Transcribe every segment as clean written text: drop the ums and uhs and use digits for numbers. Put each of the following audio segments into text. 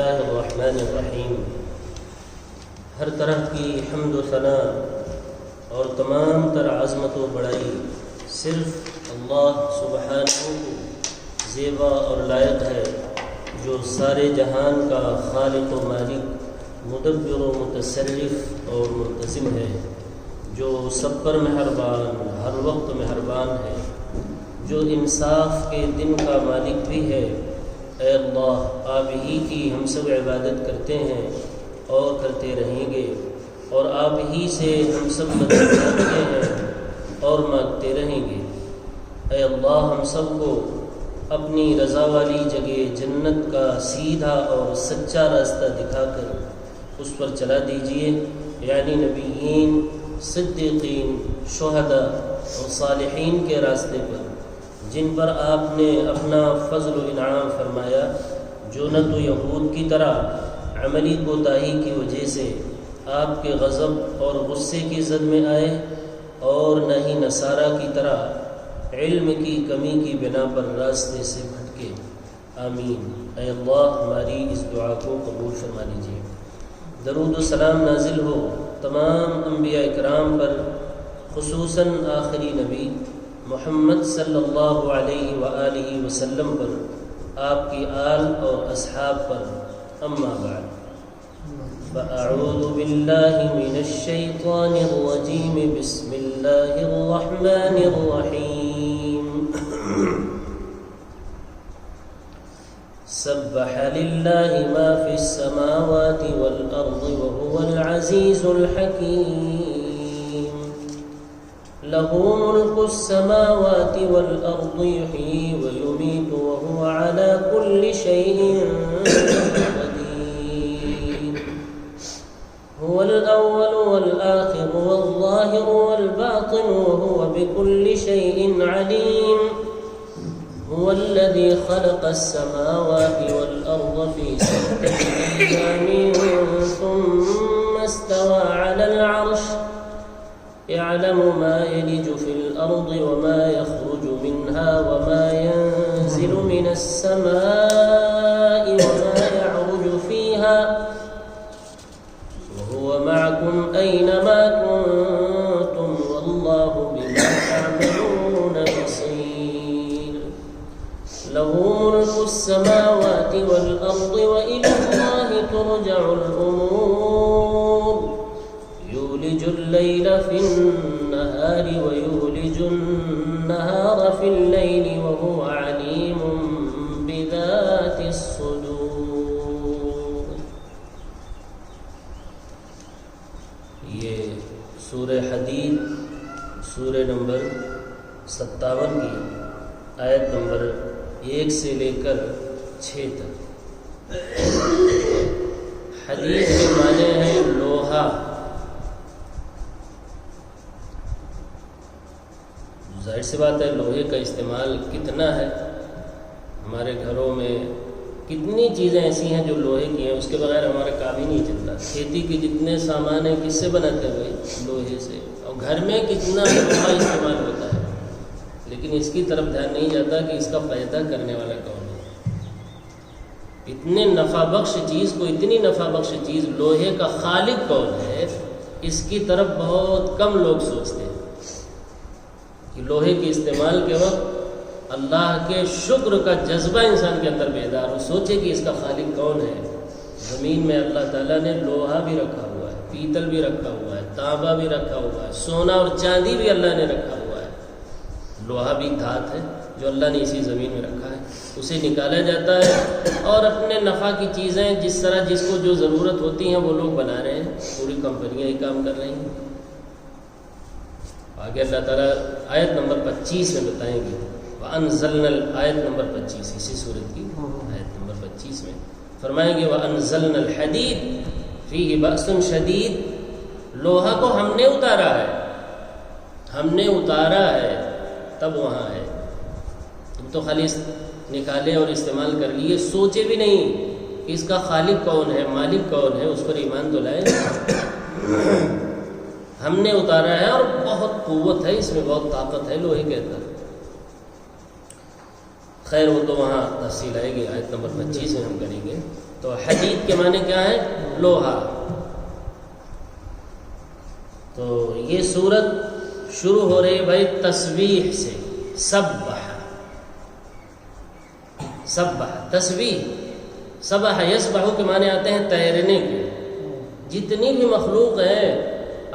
اللہ الرحمن الرحیم۔ ہر طرح کی حمد و ثنا اور تمام تر عظمت و بڑائی صرف اللہ سبحانہ کو زیبا اور لائق ہے، جو سارے جہان کا خالق و مالک، مدبر و متصرف اور منتظم ہے، جو سب پر مہربان، ہر وقت مہربان ہے، جو انصاف کے دن کا مالک بھی ہے۔ اے اللہ، آپ ہی کی ہم سب عبادت کرتے ہیں اور کرتے رہیں گے، اور آپ ہی سے ہم سب مدد مانگتے ہیں اور مانگتے رہیں گے۔ اے اللہ، ہم سب کو اپنی رضا والی جگہ جنت کا سیدھا اور سچا راستہ دکھا کر اس پر چلا دیجیے، یعنی نبیین، صدیقین، شہداء اور صالحین کے راستے پر، جن پر آپ نے اپنا فضل و انعام فرمایا، جو نہ تو یہود کی طرح عملی کوتاہی کی وجہ سے آپ کے غضب اور غصے کی زد میں آئے، اور نہ ہی نصارہ کی طرح علم کی کمی کی بنا پر راستے سے بھٹکے۔ آمین۔ اے اللہ، ہماری اس دعا کو قبول فرما لیجیے۔ درود و سلام نازل ہو تمام انبیاء اکرام پر، خصوصاً آخری نبی محمد صلی اللہ علیہ وآلہ وسلم پر، آپ کی آل اور اصحاب پر۔ اما بعد، فاعوذ باللہ من الشیطان الرجیم، بسم اللہ الرحمن الرحیم۔ سبح للہ ما فی السماوات والارض وهو العزیز الحکیم۔ له ملك السماوات والأرض يحيي ويميت وهو على كل شيء قدير۔ هو الأول والآخر والظاهر والباطن وهو بكل شيء عليم۔ هو الذي خلق السماوات والأرض في 6 أيام ثم استوى على العرش، يعلم ما يلج في الأرض وما يخرج منها وما ينزل من السماء وما يعرج فيها، وهو معكم أينما كنتم والله بما تعملون بصير۔ له ملك السماوات والأرض وإلى الله ترجع الأمور، يولج الليل في النهار ويولج النهار في الليل وهو عليم بذات الصدور۔ یہ سورہ حدید سورہ نمبر 57 کی آیت نمبر 1 سے لے کر 6 تک۔ حدید کے معنی ہے لوہا۔ ظاہر سی بات ہے، لوہے کا استعمال کتنا ہے ہمارے گھروں میں، کتنی چیزیں ایسی ہیں جو لوہے کی ہیں، اس کے بغیر ہمارا کام ہی نہیں چلتا۔ کھیتی کے جتنے سامان ہیں کس سے بناتے ہوئے؟ لوہے سے۔ اور گھر میں کتنا لوہا استعمال ہوتا ہے، لیکن اس کی طرف دھیان نہیں جاتا کہ اس کا پیدا کرنے والا کون ہے۔ اتنے نفع بخش چیز کو، اتنی نفع بخش چیز لوہے کا خالق کون ہے، اس کی طرف بہت کم لوگ سوچتے ہیں کہ لوہے کے استعمال کے وقت اللہ کے شکر کا جذبہ انسان کے اندر بیدار ہو، سوچے کہ اس کا خالق کون ہے۔ زمین میں اللہ تعالیٰ نے لوہا بھی رکھا ہوا ہے، پیتل بھی رکھا ہوا ہے، تانبا بھی رکھا ہوا ہے، سونا اور چاندی بھی اللہ نے رکھا ہوا ہے۔ لوہا بھی دھات ہے جو اللہ نے اسی زمین میں رکھا ہے، اسے نکالا جاتا ہے، اور اپنے نفع کی چیزیں جس طرح جس کو جو ضرورت ہوتی ہیں وہ لوگ بنا رہے ہیں، پوری کمپنیاں ہی کام کر رہی ہیں۔ آگے اللہ تعالیٰ آیت نمبر 25 میں بتائیں گے، وَأَنزَلْنَا آیت نمبر 25 اسی سورت کی آیت نمبر 25 میں فرمائیں گے، وَأَنزَلْنَا الْحَدِيدَ فِيهِ بَأْسٌ شَدِيدٌ۔ لوہا کو ہم نے اتارا ہے، ہم نے اتارا ہے، تب وہاں ہے۔ تم تو خالی نکالے اور استعمال کر لیے، سوچے بھی نہیں کہ اس کا خالق کون ہے، مالک کون ہے، اس پر ایمان تو لائے۔ ہم نے اتارا ہے، اور بہت قوت ہے اس میں، بہت طاقت ہے لوہے کے اندر۔ خیر وہ تو وہاں تفصیل آئے گی، آیت نمبر 25 میں ہم کریں گے۔ تو حدید کے معنی کیا ہے؟ لوہا۔ تو یہ سورت شروع ہو رہی بھائی تسبیح سے، سبح تسبیح، سبح یسبح کے معنی آتے ہیں تیرنے کے۔ جتنی بھی مخلوق ہے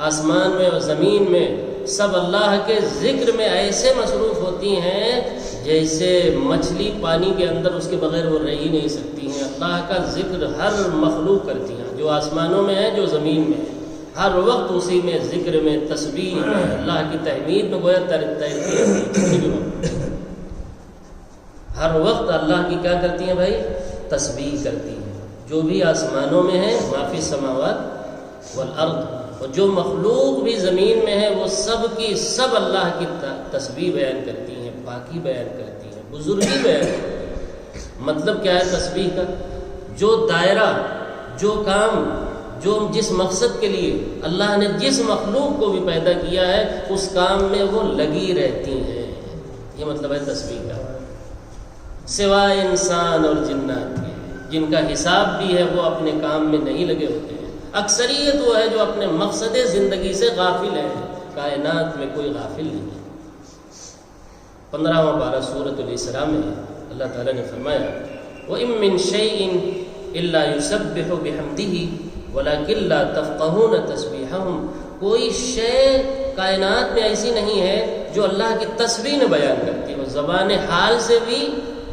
آسمان میں اور زمین میں، سب اللہ کے ذکر میں ایسے مصروف ہوتی ہیں جیسے مچھلی پانی کے اندر، اس کے بغیر وہ رہ ہی نہیں سکتی ہیں۔ اللہ کا ذکر ہر مخلوق کرتی ہیں، جو آسمانوں میں ہے جو زمین میں ہے، ہر وقت اسی میں ذکر میں، تسبیح میں، اللہ کی تحمید میں گویا تیرتی ہے۔ ہر وقت اللہ کی کیا کرتی ہیں بھائی؟ تسبیح کرتی ہیں۔ جو بھی آسمانوں میں ہے، ما فی السماوات والارض، اور جو مخلوق بھی زمین میں ہے، وہ سب کی سب اللہ کی تسبیح بیان کرتی ہیں، پاکی بیان کرتی ہیں، بزرگی بیان کرتی ہیں۔ مطلب کیا ہے تسبیح کا؟ جو دائرہ، جو کام، جو جس مقصد کے لیے اللہ نے جس مخلوق کو بھی پیدا کیا ہے، اس کام میں وہ لگی رہتی ہیں، یہ مطلب ہے تسبیح کا۔ سوائے انسان اور جنات کے، جن کا حساب بھی ہے، وہ اپنے کام میں نہیں لگے ہوتے ہیں۔ اکثریت وہ ہے جو اپنے مقصد زندگی سے غافل ہے، کائنات میں کوئی غافل نہیں ہے۔ 15واں پارہ سورۃ الاسراء میں اللہ تعالیٰ نے فرمایا وَإِن مِّن شَيْءٍ إِلَّا يُسَبِّحُ بِحَمْدِهِ وَلَكِن لَّا تَفْقَهُونَ تَسْبِيحَهُمْ، کوئی شے کائنات میں ایسی نہیں ہے جو اللہ کی تسبیح نہ بیان کرتی ہو، زبان حال سے بھی،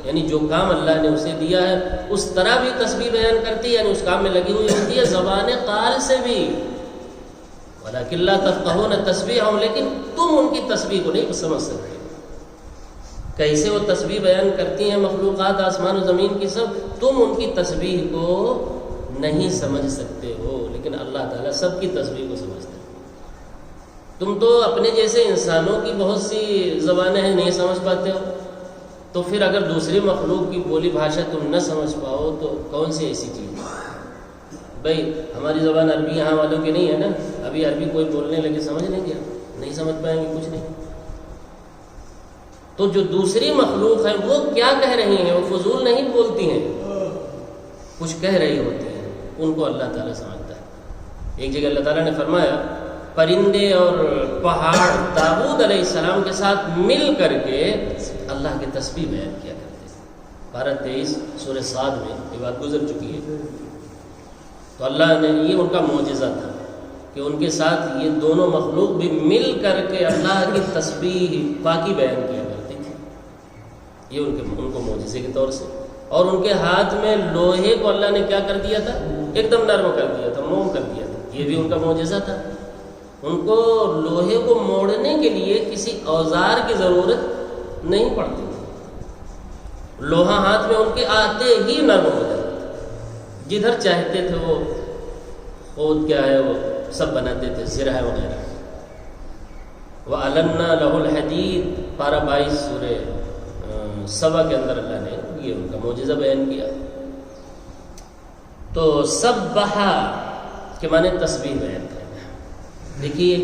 یعنی جو کام اللہ نے اسے دیا ہے اس طرح بھی تسبیح بیان کرتی ہے، یعنی اس کام میں لگی ہوئی ہوتی ہے، زبان قال سے بھی۔ وَلَكِن لَّا تَفْقَهُونَ تَسْبِيحَهُمْ، لیکن تم ان کی تسبیح کو نہیں سمجھ سکتے۔ کیسے وہ تسبیح بیان کرتی ہیں مخلوقات آسمان و زمین کی سب، تم ان کی تسبیح کو نہیں سمجھ سکتے ہو، لیکن اللہ تعالیٰ سب کی تسبیح کو سمجھتے ہیں۔ تم تو اپنے جیسے انسانوں کی بہت سی زبانیں ہیں، نہیں سمجھ پاتے ہو، تو پھر اگر دوسری مخلوق کی بولی بھاشا تم نہ سمجھ پاؤ تو کون سی ایسی چیز ہے؟ بھائی ہماری زبان عربی یہاں والوں کی نہیں ہے نا، ابھی عربی کوئی بولنے لگے سمجھ لیں گے، نہیں سمجھ پائیں گے، کچھ نہیں۔ تو جو دوسری مخلوق ہے وہ کیا کہہ رہی ہیں، وہ فضول نہیں بولتی ہیں، کچھ کہہ رہی ہوتی ہیں، ان کو اللہ تعالیٰ سمجھتا ہے۔ ایک جگہ اللہ تعالیٰ نے فرمایا پرندے اور پہاڑ داؤد علیہ السلام کے ساتھ مل کر کے اللہ کی تسبیح بیان کیا کرتے ہیں۔ پارہ 23 سورہ صاد میں یہ بات گزر چکی ہے۔ تو اللہ نے، یہ ان کا معجزہ تھا کہ ان کے ساتھ یہ دونوں مخلوق بھی مل کر کے اللہ کی تسبیح پاکی بیان کیا کرتی تھی، یہ ان کو معجزے کے طور سے۔ اور ان کے ہاتھ میں لوہے کو اللہ نے کیا کر دیا تھا؟ ایک دم نرم کر دیا تھا، موم کر دیا تھا، یہ بھی ان کا معجزہ تھا۔ ان کو لوہے کو موڑنے کے لیے کسی اوزار کی ضرورت نہیں پڑتی تھی، لوہا ہاتھ میں ان کے آتے ہی نرم ہو جاتا تھا، جدھر چاہتے تھے وہ خود کیا ہے وہ سب بناتے تھے، زرہ وغیرہ۔ وَأَلَنَّا لَهُ الْحَدِيدَ پارہ 22 سورہ سبا کے اندر اللہ نے یہ ان کا معجزہ بیان کیا۔ تو سبح کے معنی تسبیح بیان کرنا۔ دیکھیے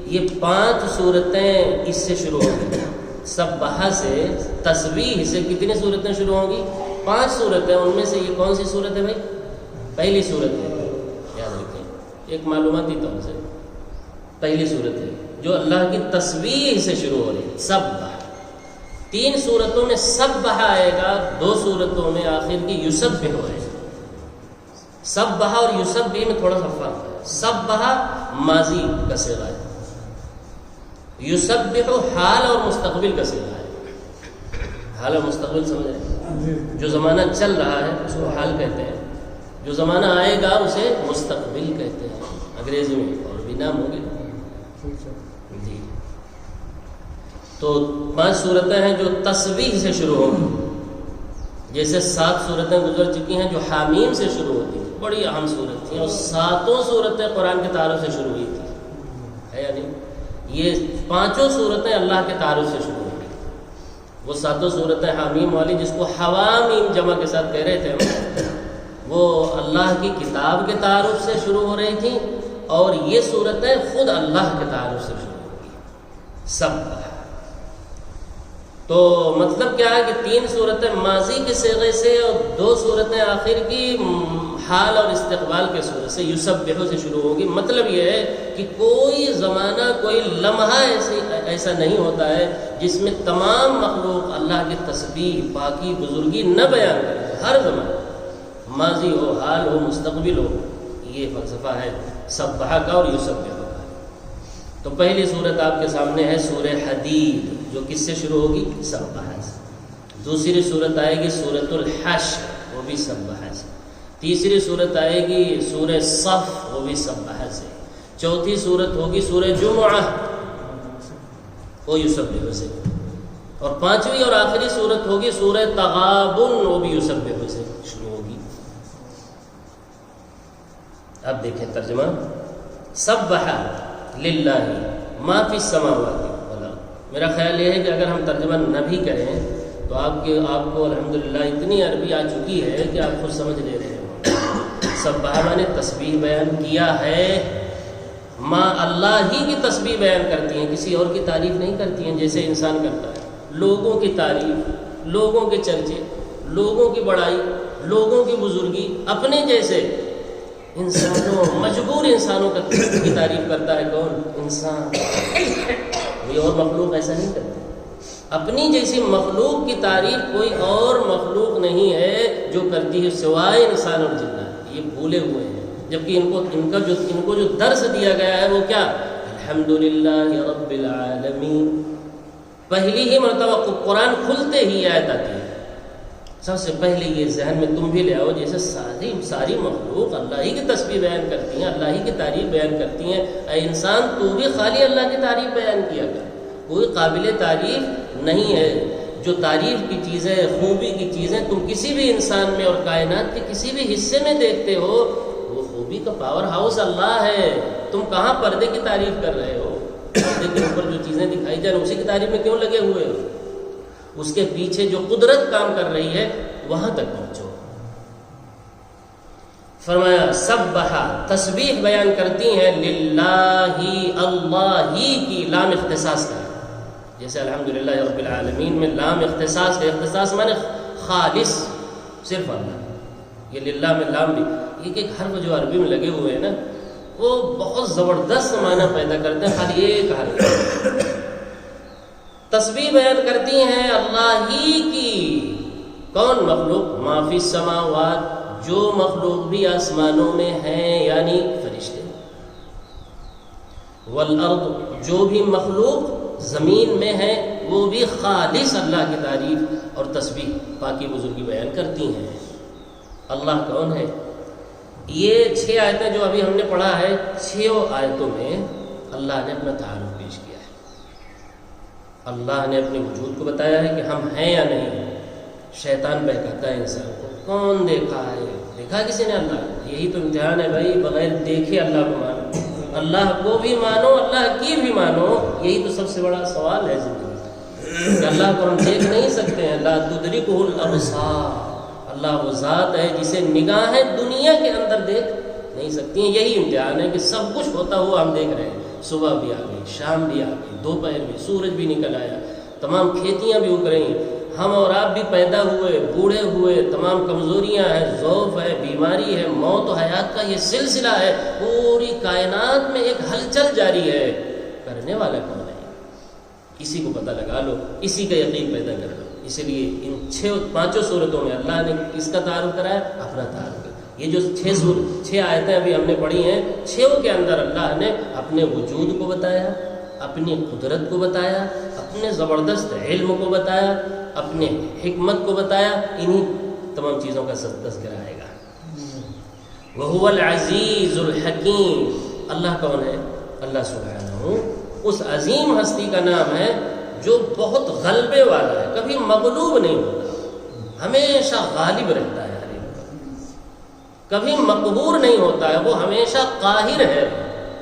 یہ 5 صورتیں اس سے شروع ہوں گی، سبح سے، تسبیح سے کتنی صورتیں شروع ہوں گی؟ 5 صورتیں۔ ان میں سے یہ کون سی صورت ہے بھائی؟ پہلی صورت ہے، یاد رکھیں، ایک معلوماتی طور سے پہلی صورت ہے جو اللہ کی تسبیح سے شروع ہو رہی ہے، سبح۔ 3 صورتوں میں سبح آئے گا، 2 صورتوں میں آخر کی یسبح ہوئے گا۔ سبح اور یسبح میں تھوڑا سا فرق ہے۔ سبح ماضی کا صیغہ ہے، یسبح حال اور مستقبل کا صیغہ ہے۔ حال اور مستقبل سمجھ رہے ہیں؟ جو زمانہ چل رہا ہے اس کو حال کہتے ہیں، جو زمانہ آئے گا اسے مستقبل کہتے ہیں، انگریزی میں اور بھی نام ہوگی جی۔ تو 5 صورتیں ہیں جو تسبیح سے شروع ہوگی، جیسے 7 صورتیں گزر چکی ہیں جو حامیم سے شروع ہوتی ہیں، بڑی اہم صورت تھیں، اور 7 صورتیں قرآن کے تعارف سے شروع ہوئی تھی، ہے یعنی یہ 5 صورتیں اللہ کے تعارف سے شروع ہوئی۔ وہ 7 صورتیں حامیم والی جس کو حوامیم جمع کے ساتھ کہہ رہے تھے، وہ اللہ کی کتاب کے تعارف سے شروع ہو رہی تھیں، اور یہ صورتیں خود اللہ کے تعارف سے شروع ہوئی۔ سب تو مطلب کیا ہے کہ 3 صورتیں ماضی کے صیغے سے اور 2 صورتیں آخر کی حال اور استقبال کے صورت سے یسبحو سے شروع ہوگی. مطلب یہ ہے کہ کوئی زمانہ کوئی لمحہ ایسا نہیں ہوتا ہے جس میں تمام مخلوق اللہ کی تسبیح پاکی بزرگی نہ بیان کرے. ہر زمانہ ماضی ہو حال ہو مستقبل ہو. یہ فلسفہ ہے سبحہ کا اور یسبحو کا. تو پہلی صورت آپ کے سامنے ہے سورہ حدید جو کس سے شروع ہوگی؟ سبحہ سے. دوسری صورت آئے گی سورۃ الحشر وہ بھی سبحہ سے. تیسری صورت آئے گی سورہ صف وہ بھی سبحہ سے. چوتھی صورت ہوگی سورہ جمعہ وہ یسبحو سے. اور 5ویں اور آخری صورت ہوگی سورہ تغابن وہ بھی یسبحو سے شروع ہوگی. اب دیکھیں ترجمہ. سبح للہ ما فی السماوات والارض. میرا خیال یہ ہے کہ اگر ہم ترجمہ نہ بھی کریں تو آپ کو الحمدللہ اتنی عربی آ چکی ہے کہ آپ خود سمجھ لے رہے ہیں. سبح نے تسبیح بیان کیا ہے. ماں اللہ ہی کی تسبیح بیان کرتی ہیں, کسی اور کی تعریف نہیں کرتی ہیں جیسے انسان کرتا ہے. لوگوں کی تعریف, لوگوں کے چرچے, لوگوں کی بڑائی, لوگوں کی بزرگی, اپنے جیسے انسانوں مجبور انسانوں کی تعریف کرتا ہے کون؟ انسان. کوئی اور مخلوق ایسا نہیں کرتے. اپنی جیسی مخلوق کی تعریف کوئی اور مخلوق نہیں ہے جو کرتی ہے سوائے انسان اور جنات. یہ بھولے ہوئے ہیں, جبکہ ان کو جو درس دیا گیا ہے وہ کیا؟ الحمدللہ رب العالمین. پہلی ہی مرتبہ قرآن کھلتے ہی آیت آتی ہے. سب سے پہلے یہ ذہن میں تم بھی لے آؤ جیسے ساری مخلوق اللہ ہی کی تسبیح بیان کرتی ہیں, اللہ ہی کی تعریف بیان کرتی ہیں. اے انسان تو بھی خالی اللہ کی تعریف بیان کیا کر. کوئی قابل تعریف نہیں ہے. جو تعریف کی چیزیں, خوبی کی چیزیں تم کسی بھی انسان میں اور کائنات کے کسی بھی حصے میں دیکھتے ہو, وہ خوبی کا پاور ہاؤس اللہ ہے. تم کہاں پردے کی تعریف کر رہے ہو؟ پردے کے اوپر جو چیزیں دکھائی جائیں اسی کی تعریف میں کیوں لگے ہوئے ہو؟ اس کے پیچھے جو قدرت کام کر رہی ہے وہاں تک پہنچو. فرمایا سبح تسبیح بیان کرتی ہیں للہ اللہ ہی کی. لام اختصاص کا ہے, جیسے الحمدللہ رب العالمین میں لام اختصاص ہے. اختصاص مانے خالص, صرف اللہ. یہ للہ میں لام بھی ایک حرف جو عربی میں لگے ہوئے ہیں نا وہ بہت زبردست معنی پیدا کرتے ہیں. خالی ایک حرف. تسبیح بیان کرتی ہیں اللہ ہی کی. کون مخلوق؟ ما فی السماوات, جو مخلوق بھی آسمانوں میں ہیں یعنی فرشتے, والارض, جو بھی مخلوق زمین میں ہیں وہ بھی خالص اللہ کی تعریف اور تسبیح پاکی بزرگی بیان کرتی ہیں. اللہ کون ہے؟ یہ 6 آیتیں جو ابھی ہم نے پڑھا ہے, 6 آیتوں میں اللہ نے اپنا تعارف پیش کیا ہے. اللہ نے اپنے وجود کو بتایا ہے کہ ہم ہیں یا نہیں. شیطان بہکاتا ہے انسان کو, کون دیکھا ہے؟ دیکھا کسی نے اللہ؟ یہی تو امتحان ہے بھائی, بغیر دیکھے اللہ کو مانو, اللہ کو بھی مانو, اللہ کی بھی مانو. یہی تو سب سے بڑا سوال ہے زندگی کہ اللہ کو ہم دیکھ نہیں سکتے ہیں. لا تدرکہ الابصار, اللہ وہ ذات ہے جسے نگاہیں دنیا کے اندر دیکھ نہیں سکتی ہیں. یہی امتحان ہے کہ سب کچھ ہوتا ہوا ہم دیکھ رہے ہیں. صبح بھی آ گئی, شام بھی آ گئی, دوپہر بھی, سورج بھی نکل آیا, تمام کھیتیاں بھی اگ رہی ہیں, ہم اور آپ بھی پیدا ہوئے, بوڑھے ہوئے, تمام کمزوریاں ہیں, ضعف ہے, بیماری ہے, موت و حیات کا یہ سلسلہ ہے. پوری کائنات میں ایک ہلچل جاری ہے. کرنے والا کون ہے؟ اسی کو پتہ لگا لو, اسی کا یقین پیدا کر لو. اس لیے ان 5 صورتوں میں اللہ نے کس کا تعارف کرایا؟ اپنا تعارف. یہ جو 6 آیتیں ابھی ہم نے پڑھی ہیں, 6 کے اندر اللہ نے اپنے وجود کو بتایا, اپنی قدرت کو بتایا, اپنے زبردست علم کو بتایا, اپنے حکمت کو بتایا. انہی تمام چیزوں کا تذکرہ آئے گا. وَهُوَ الْعَزِيزُ الْحَكِيمُ. اللہ کون ہے؟ اللہ سبحانہ اس عظیم ہستی کا نام ہے جو بہت غلبے والا ہے, کبھی مغلوب نہیں ہوتا, ہمیشہ غالب رہتا ہے, کبھی مقہور نہیں ہوتا ہے, وہ ہمیشہ قاہر ہے.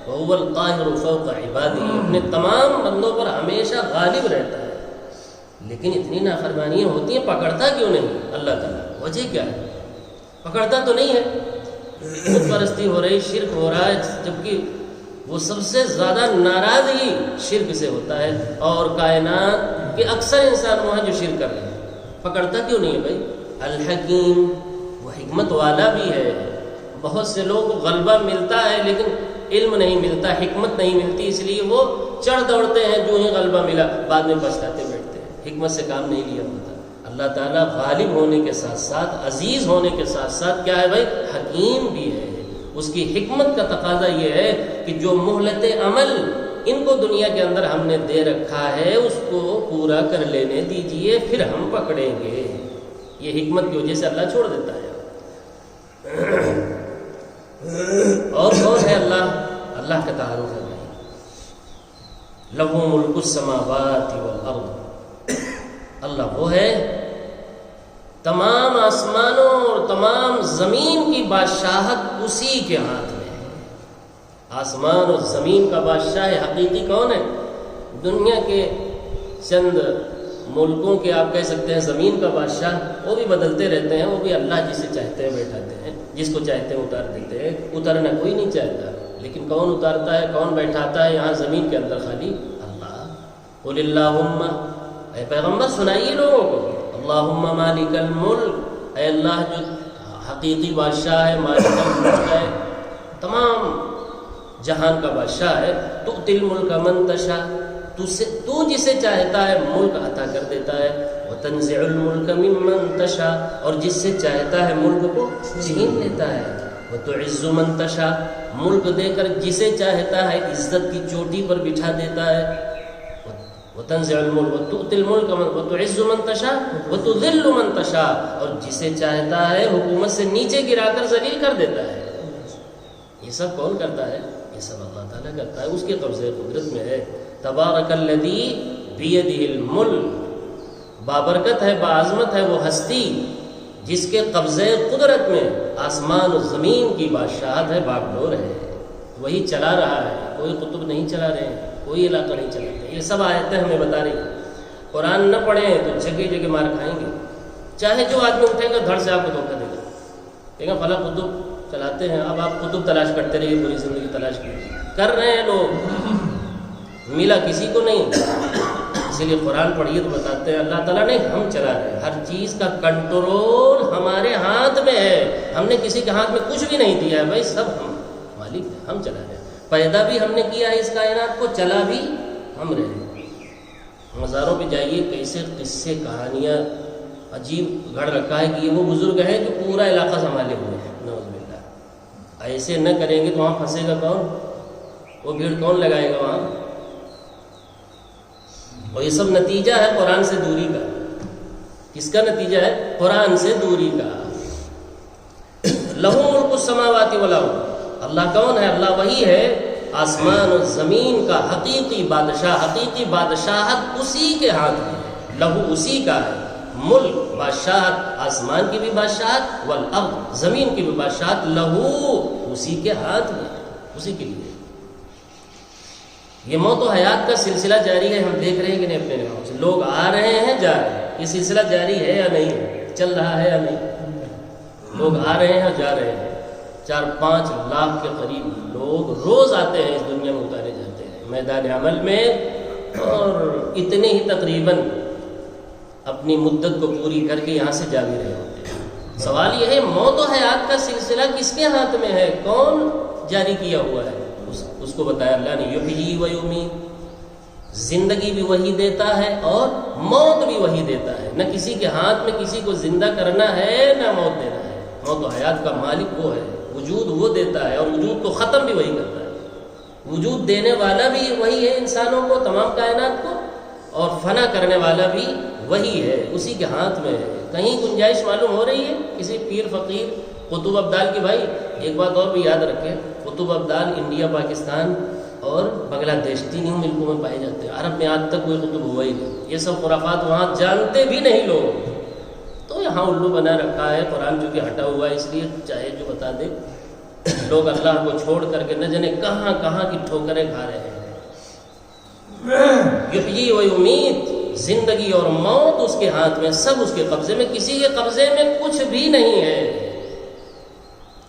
وَهُوَ الْقَاهِرُ فَوْقَ عِبَادِهِ, اپنے تمام بندوں پر ہمیشہ غالب رہتا ہے. لیکن اتنی نافرمانیاں ہوتی ہیں, پکڑتا کیوں نہیں اللہ تعالیٰ؟ وجہ کیا ہے؟ پکڑتا تو نہیں ہے, بت پرستی ہو رہی, شرک ہو رہا ہے, جبکہ وہ سب سے زیادہ ناراض ہی شرک سے ہوتا ہے. اور کائنات کہ اکثر انسان وہ ہیں جو شرک کر رہے ہیں۔ پکڑتا کیوں نہیں ہے بھائی؟ الحکیم، وہ حکمت والا بھی ہے۔ بہت سے لوگوں کو غلبہ ملتا ہے لیکن علم نہیں ملتا، حکمت نہیں ملتی، اس لیے وہ چڑھ دوڑتے ہیں، جو ہی غلبہ ملا بعد میں پچھتاتے بیٹھتے ہیں، حکمت سے کام نہیں لیا ہوتا۔ اللہ تعالیٰ غالب ہونے کے ساتھ ساتھ، عزیز ہونے کے ساتھ ساتھ کیا ہے بھائی؟ حکیم بھی ہے۔ اس کی حکمت کا تقاضا یہ ہے کہ جو مہلت عمل ان کو دنیا کے اندر ہم نے دے رکھا ہے اس کو پورا کر لینے دیجئے، پھر ہم پکڑیں گے۔ یہ حکمت کی وجہ سے اللہ چھوڑ دیتا ہے۔ اور کون ہے اللہ؟ اللہ کا تعارف ہے بھائی، لہو ملک السماوات والارض، اللہ وہ ہے تمام آسمانوں اور تمام زمین کی بادشاہت اسی کے ہاتھ میں ہے۔ آسمان اور زمین کا بادشاہ حقیقی کون ہے؟ دنیا کے چند ملکوں کے آپ کہہ سکتے ہیں زمین کا بادشاہ، وہ بھی بدلتے رہتے ہیں، وہ بھی اللہ جسے چاہتے ہیں بیٹھاتے ہیں، جس کو چاہتے ہیں اتار دیتے ہیں۔ اترنا کوئی نہیں چاہتا، لیکن کون اتارتا ہے، کون بیٹھاتا ہے یہاں زمین کے اندر؟ خالی اللہ۔ قل اللہم، اے پیغمبر سنائیے لوگوں کو، اللہم مالک الملک، اے اللہ جو حقیقی بادشاہ ہے، مالک الملک ہے، تمام جہان کا بادشاہ ہے، تؤتی الملک من تشاء، تو جسے چاہتا ہے ملک عطا کر دیتا ہے، وتنزع الملک ممن تشاء، اور جس سے چاہتا ہے ملک کو چھین لیتا ہے، وتعز من تشاء، ملک دے کر جسے چاہتا ہے عزت کی چوٹی پر بٹھا دیتا ہے، وتنزع الملک وتؤتی الملک وتعز من تشاء وتذل من تشاء، اور جسے چاہتا ہے حکومت سے نیچے گرا کر ذلیل کر دیتا ہے۔ یہ سب کون کرتا ہے؟ یہ سب اللہ تعالیٰ کرتا ہے، اس کے قبضے قدرت میں ہے۔ تبارک الذی بیدہ الملک، بابرکت ہے، باعظمت ہے وہ ہستی جس کے قبضے قدرت میں آسمان و زمین کی بادشاہت ہے، باگڈور ہے، وہی چلا رہا ہے، کوئی قطب نہیں چلا رہے ہیں، کوئی علاقہ نہیں چلا رہے۔ یہ سب آیتیں ہمیں بتا رہی ہیں۔ قرآن نہ پڑھیں تو جگہ جگہ مار کھائیں گے، چاہے جو آدمی اٹھے گا دھڑ سے آپ کو دھوکہ دے گا، کہے گا فلاں قطب چلاتے ہیں، اب آپ قطب تلاش کرتے رہیے، پوری زندگی تلاش کیجیے۔ کر رہے ہیں لوگ، ملا کسی کو نہیں، اسی لیے قرآن پڑھیے تو بتاتے ہیں اللہ تعالیٰ نے ہم چلا رہے ہیں، ہر چیز کا کنٹرول ہمارے ہاتھ میں ہے، ہم نے کسی کے ہاتھ میں کچھ بھی نہیں دیا ہے بھائی، سب ہم مالک ہیں، ہم چلا رہے ہیں۔ پیدا بھی ہم نے کیا ہے اس کائنات کو، چلا بھی ہم رہے ہیں۔ مزاروں پہ جائیے، کیسے قصے کہانیاں عجیب گھڑ رکھا ہے کہ یہ وہ بزرگ ہیں جو پورا علاقہ سنبھالے ہوئے ہیں، نعوذ باللہ۔ ایسے نہ کریں گے تو وہاں پھنسے گا کون؟ وہ بھیڑ کون لگائے گا وہاں؟ اور یہ سب نتیجہ ہے قرآن سے دوری کا۔ کس کا نتیجہ ہے؟ قرآن سے دوری کا۔ لہو ملک السماوات والارض، اللہ کون ہے؟ اللہ وہی ہے آسمان اور زمین کا حقیقی بادشاہ، حقیقی بادشاہت اسی کے ہاتھ میں ہے، لہو اسی کا ہے، ملک بادشاہت، آسمان کی بھی بادشاہت، والارض زمین کی بھی بادشاہت، لہو اسی کے ہاتھ میں، اسی کے لیے۔ یہ موت و حیات کا سلسلہ جاری ہے، ہم دیکھ رہے ہیں کہ نہیں اپنے نگاہوں سے، لوگ آ رہے ہیں جا رہے ہیں، یہ سلسلہ جاری ہے یا نہیں، چل رہا ہے یا نہیں؟ لوگ آ رہے ہیں جا رہے ہیں، 4-5 لاکھ کے قریب لوگ روز آتے ہیں، اس دنیا میں اتارے جاتے ہیں میدان عمل میں، اور اتنے ہی تقریباً اپنی مدت کو پوری کر کے یہاں سے جا بھی رہے ہوتے ہیں۔ سوال یہ ہے موت و حیات کا سلسلہ کس کے ہاتھ میں ہے؟ کون جاری کیا ہوا ہے؟ اس کو بتایا اللہ نے، یحیی و یمیت، زندگی بھی وہی دیتا ہے اور موت بھی وہی دیتا ہے، نہ کسی کے ہاتھ میں کسی کو زندہ کرنا ہے نہ موت دینا ہے۔ موت و حیات کا مالک وہ ہے، وجود وہ دیتا ہے اور وجود کو ختم بھی وہی کرتا ہے، وجود دینے والا بھی وہی ہے انسانوں کو، تمام کائنات کو، اور فنا کرنے والا بھی وہی ہے، اسی کے ہاتھ میں ہے۔ کہیں گنجائش معلوم ہو رہی ہے کسی پیر فقیر قطب ابدال کی؟ بھائی ایک بات اور بھی یاد رکھیں، قطب ابدال انڈیا، پاکستان اور بنگلہ دیش 3 ملکوں میں پائے جاتے ہیں، عرب میں آج تک کوئی قطب ہوا ہی نہیں۔ یہ سب خرافات وہاں جانتے بھی نہیں لوگ، تو یہاں الو بنا رکھا ہے۔ قرآن چونکہ ہٹا ہوا ہے اس لیے چاہے جو بتا دے، لوگ اللہ کو چھوڑ کر کے نہ جانے کہاں کہاں کی ٹھوکریں کھا رہے ہیں۔ یحیی و یمیت، زندگی اور موت اس کے ہاتھ میں، سب اس کے قبضے میں، کسی کے قبضے میں کچھ بھی نہیں ہے۔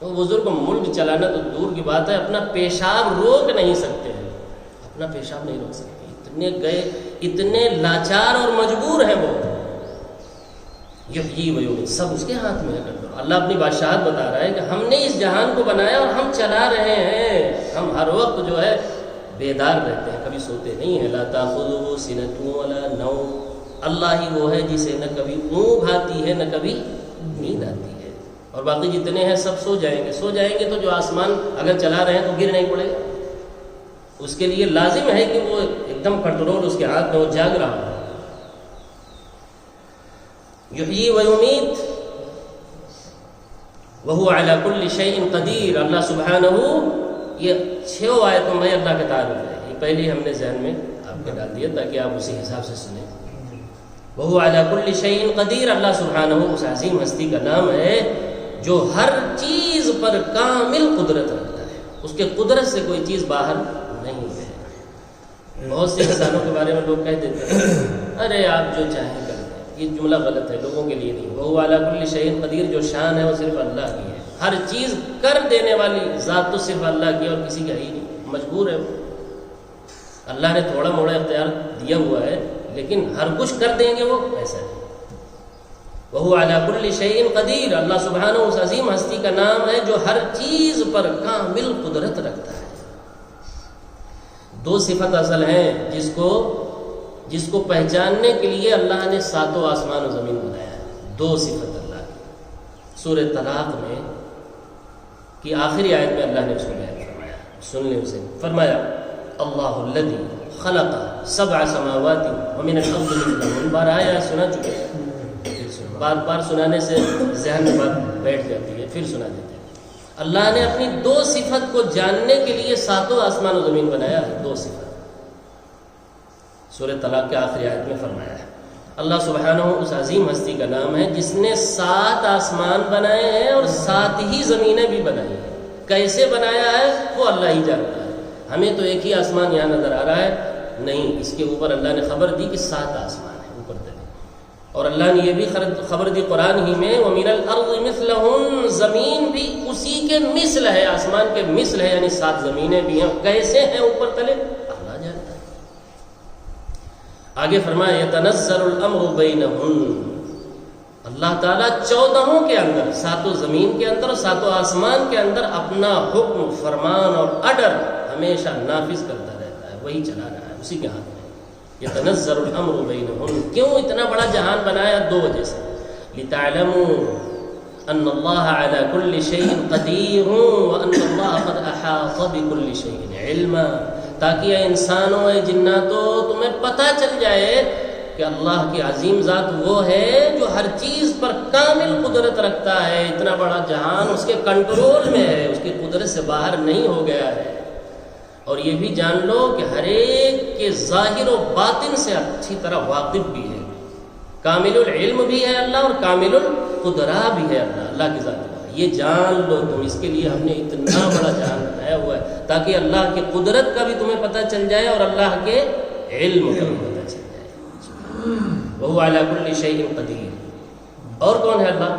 وہ بزرگ ملک چلانا تو دور کی بات ہے، اپنا پیشاب روک نہیں سکتے ہیں، اپنا پیشاب نہیں روک سکتے، اتنے گئے، اتنے لاچار اور مجبور ہیں وہ. یحیی و یمیت، سب اس کے ہاتھ میں ہے کنٹرول. اللہ اپنی بادشاہت بتا رہا ہے کہ ہم نے اس جہان کو بنایا اور ہم چلا رہے ہیں. ہم ہر وقت جو ہے بیدار رہتے ہیں، کبھی سوتے نہیں ہیں. لا تاخذہ سنۃ ولا نوم، اللہ ہی وہ ہے جسے نہ کبھی اونگ آتی ہے نہ کبھی نیند آتی ہے. اور باقی جتنے ہیں سب سو جائیں گے تو جو آسمان اگر چلا رہے ہیں تو گر نہیں پڑے گا. اس کے لیے لازم ہے کہ وہ ایک دم کنٹرول اس کے ہاتھ میں، وہ جاگ رہا ہو. یحیی و یمیت وہو علی کل شیء قدیر. اللہ سبحانہ، یہ 6 آیتوں میں اللہ کا تعارف ہے. یہ پہلے ہم نے ذہن میں آپ کے ڈال دیا تاکہ آپ اسی حساب سے سنیں. وہو علی کل شیء قدیر، اللہ سبحانہ اس عظیم ہستی کا نام ہے جو ہر چیز پر کامل قدرت رکھتا ہے. اس کے قدرت سے کوئی چیز باہر نہیں ہے. بہت سے انسانوں کے بارے میں لوگ کہہ دیتے ہیں ارے آپ جو چاہیں کر دیں. یہ جملہ غلط ہے، لوگوں کے لیے نہیں. وہو علی کل شیء قدیر، جو شان ہے وہ صرف اللہ کی ہے. ہر چیز کر دینے والی ذات تو صرف اللہ کی اور کسی کا ہی نہیں. مجبور ہے وہ. اللہ نے تھوڑا موڑا اختیار دیا ہوا ہے لیکن ہر کچھ کر دیں گے وہ، ایسا نہیں. وہو علی کل شیء قدیر، اللہ سبحانہ اس عظیم ہستی کا نام ہے جو ہر چیز پر کامل قدرت رکھتا ہے. 2 صفت اصل ہیں جس کو پہچاننے کے لیے اللہ نے 7 آسمان و زمین بنایا ہے. 2 صفت اللہ کی. سورہ طلاق میں کی آخری آیت میں اللہ نے اس کو بیان فرمایا. سن لیں اسے. فرمایا اللہ الذی خلق 7 سماوات ومن الارض مثلہن. بار آیا سنا چکے، بار بار سنانے سے ذہن میں بات بیٹھ جاتی ہے، پھر سنا دیتے ہیں. اللہ نے اپنی 2 صفت کو جاننے کے لیے 7 آسمان و زمین بنایا ہے. 2 صفت سورہ طلاق کے آخری آیت میں فرمایا ہے. اللہ سبحانہ اس عظیم ہستی کا نام ہے جس نے 7 آسمان بنائے ہیں اور 7 ہی زمینیں بھی بنائی ہیں. کیسے بنایا ہے وہ اللہ ہی جانتا ہے. ہمیں تو ایک ہی آسمان یہاں نظر آ رہا ہے، نہیں، اس کے اوپر اللہ نے خبر دی کہ 7 آسمان ہیں اوپر تک. اور اللہ نے یہ بھی خبر دی قرآن ہی میں وَمِنَ الْأَرْضِ مِثْلَهُنَّ، زمین بھی اسی کے مثل ہے، آسمان کے مثل ہے، یعنی 7 زمینیں بھی ہیں. کیسے ہیں اوپر تلے اللہ جانتا ہے. آگے فرمایا یتنزل الامر بینہن. اللہ تعالیٰ 14 کے اندر، 7 زمین کے اندر اور 7 آسمان کے اندر اپنا حکم، فرمان اور آرڈر ہمیشہ نافذ کرتا رہتا ہے. وہی چلا رہا ہے، اسی کے ہاتھ میں. یتنزل الامر بینہن. کیوں اتنا بڑا جہان بنایا؟ 2 وجہ سے. لتعلموا ان اللہ علی کل شیء قدیر وان اللہ قد احاط بکل شیء علما. تاکہ اے انسانوں، اے جناتوں، تمہیں پتہ چل جائے کہ اللہ کی عظیم ذات وہ ہے جو ہر چیز پر کامل قدرت رکھتا ہے. اتنا بڑا جہان اس کے کنٹرول میں ہے، اس کی قدرت سے باہر نہیں ہو گیا ہے. اور یہ بھی جان لو کہ ہر ایک کے ظاہر و باطن سے اچھی طرح واقف بھی ہے. کامل العلم بھی ہے اللہ اور کامل القدرہ بھی ہے اللہ کی ذات. یہ جان لو تم. اس کے لیے ہم نے اتنا بڑا جہان بنایا ہوا ہے تاکہ اللہ کی قدرت کا بھی تمہیں پتہ چل جائے اور اللہ کے علم کا بھی پتہ چل جائے. وہو علی کل شیء قدیر. اور کون ہے اللہ؟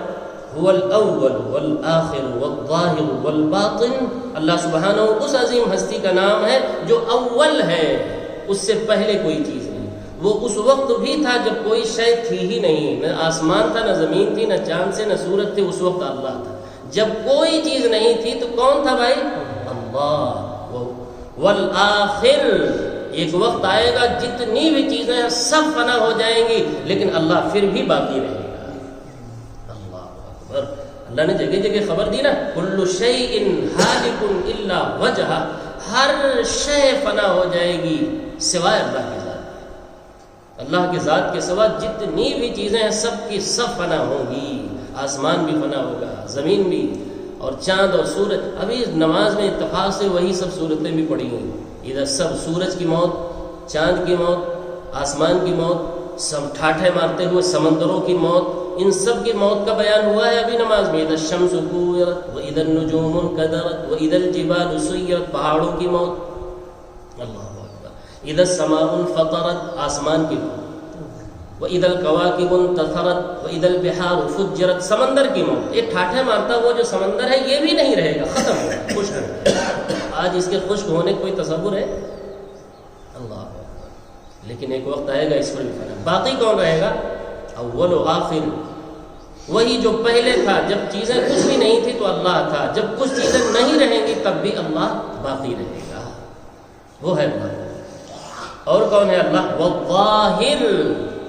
هو الاول والآخر والظاہر والباطن. اللہ سبحانہ اس عظیم ہستی کا نام ہے جو اول ہے، اس سے پہلے کوئی چیز نہیں. وہ اس وقت بھی تھا جب کوئی شے تھی ہی نہیں، نہ آسمان تھا، نہ زمین تھی، نہ چاند سے، نہ سورج تھے. اس وقت اللہ تھا. جب کوئی چیز نہیں تھی تو کون تھا بھائی؟ اللہ. والآخر، ایک وقت آئے گا جتنی بھی چیزیں ہیں سب فنا ہو جائیں گی لیکن اللہ پھر بھی باقی رہے گا. اللہ اکبر. اللہ نے جگہ جگہ خبر دی نا، کل شیء ہالک الا وجہہ. ہر شے فنا ہو جائے گی سوائے اللہ کی ذات. اللہ کی ذات کے سوا جتنی بھی چیزیں ہیں سب کی سب فنا ہوں گی. آسمان بھی فنا ہوگا، زمین بھی، اور چاند اور سورج. ابھی نماز میں اتفاق سے وہی سب صورتیں بھی پڑھی ہیں. ادھر سب سورج کی موت، چاند کی موت، آسمان کی موت، سب ٹھاٹھے مارتے ہوئے سمندروں کی موت، ان سب کی موت کا بیان ہوا ہے ابھی نماز میں. اذا الشمس كورت واذا النجوم انكدرت واذا الجبال سيرت، پہاڑوں کی موت. اللہ اکبر. اذا السماء انفطرت، آسمان کی موت. واذا الكواكب انتثرت واذا البحار فجرت، سمندر کی موت. یہ ٹھاٹھے مارتا ہوا جو سمندر ہے یہ بھی نہیں رہے گا، ختم ہو گیا، خشک. آج اس کے خشک ہونے کا کوئی تصور ہے؟ اللہ اکبر. لیکن ایک وقت آئے گا اس پر بھی فنا. باقی کون رہے گا؟ اول و آخر، وہی جو پہلے تھا. جب چیزیں کچھ بھی نہیں تھی تو اللہ تھا، جب کچھ چیزیں نہیں رہیں گی تب بھی اللہ باقی رہے گا. وہ ہے اللہ. اور کون ہے اللہ؟ والظاہر،